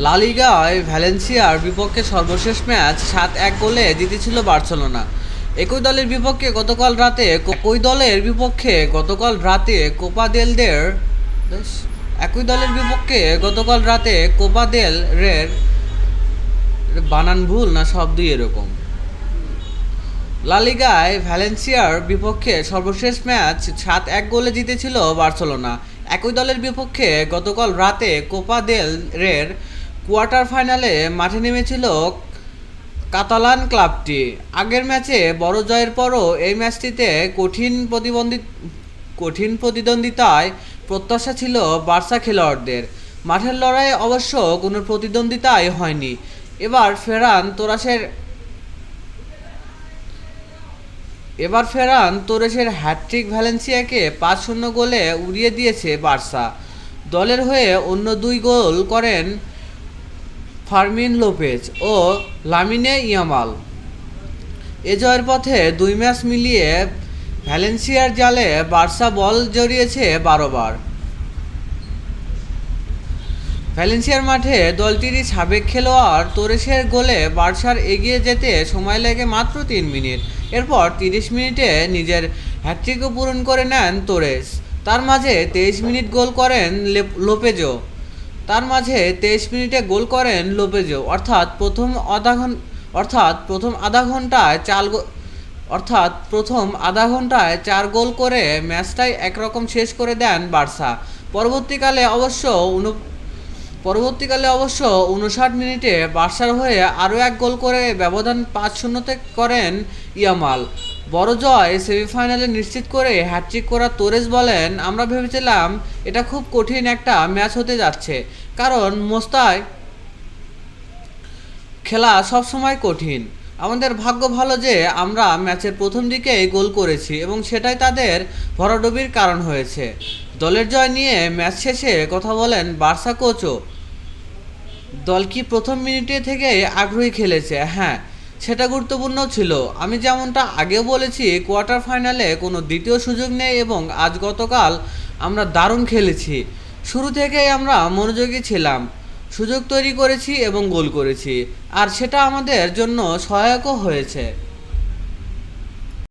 লা লিগায় ভ্যালেন্সিয়ার বিপক্ষে সর্বশেষ ম্যাচ 7-1 গোলে জিতেছিল বার্সেলোনা। কোপা দেল রের বানান ভুল না সব দুই এরকম। লা লিগায় ভ্যালেন্সিয়ার বিপক্ষে সর্বশেষ ম্যাচ 7-1 গোলে জিতেছিল বার্সেলোনা। একই দলের বিপক্ষে গতকাল রাতে কোপা দেল রের কোয়ার্টার ফাইনালে মাঠে নেমেছিল কাতালান ক্লাবটি। আগের ম্যাচে বড় জয়ের পরও এই ম্যাচটিতে কঠিন প্রতিদ্বন্দ্বিতায় প্রত্যাশা ছিল বার্সা খেলোয়াড়দের। মাঠের লড়াইয়ে অবশ্য কোনো প্রতিদ্বন্দ্বিতাই হয়নি। এবার ফেরান তোরেসের হ্যাটট্রিক ভ্যালেন্সিয়াকে 5-0 গোলে উড়িয়ে দিয়েছে বার্সা। দলের হয়ে অন্য দুই গোল করেন ফার্মিন লোপেজ ও লামিনে ইয়ামাল। এ জয়ের পথে দুই ম্যাচ মিলিয়ে ভ্যালেন্সিয়ার জালে বার্সা বল জড়িয়েছে 12 বার। ভ্যালেন্সিয়ার মাঠে দলটিরই সাবেক খেলোয়াড় তোরেসের গোলে বার্সার এগিয়ে যেতে সময় লাগে মাত্র 3 মিনিট। এরপর 30 মিনিটে নিজের হ্যাটট্রিকও পূরণ করে নেন তোরেস। তার মাঝে 23 মিনিটে গোল করেন লোপেজো। প্রথম আধা ঘন্টায় 4 গোল করে ম্যাচটাই একরকম শেষ করে দেন বার্সা। পরবর্তীকালে অবশ্য 59 মিনিটে বার্সার হয়ে আরও এক গোল করে ব্যবধান 5-0 করেন ইয়ামাল। বড় জয় সেমিফাইনালে নিশ্চিত করে হ্যাটট্রিক করা তোরেস বলেন, আমরা ভেবেছিলাম এটা খুব কঠিন একটা ম্যাচ হতে যাচ্ছে, কারণ মোস্তায় খেলা সবসময় কঠিন। আমাদের ভাগ্য ভালো যে আমরা ম্যাচের প্রথম দিকেই গোল করেছি এবং সেটাই তাদের ভরাডুবির কারণ হয়েছে। দলের জয় নিয়ে ম্যাচ শেষে কথা বলেন বার্সা কোচও। দল কি প্রথম মিনিটে থেকেই আগ্রহী খেলেছে? হ্যাঁ, সেটা গুরুত্বপূর্ণ ছিল। আমি যেমনটা আগেও বলেছি, কোয়ার্টার ফাইনালে কোনো দ্বিতীয় সুযোগ নেই এবং গতকাল আমরা দারুণ খেলেছি। শুরু থেকেই আমরা মনোযোগী ছিলাম, সুযোগ তৈরি করেছি এবং গোল করেছি, আর সেটা আমাদের জন্য সহায়কও হয়েছে।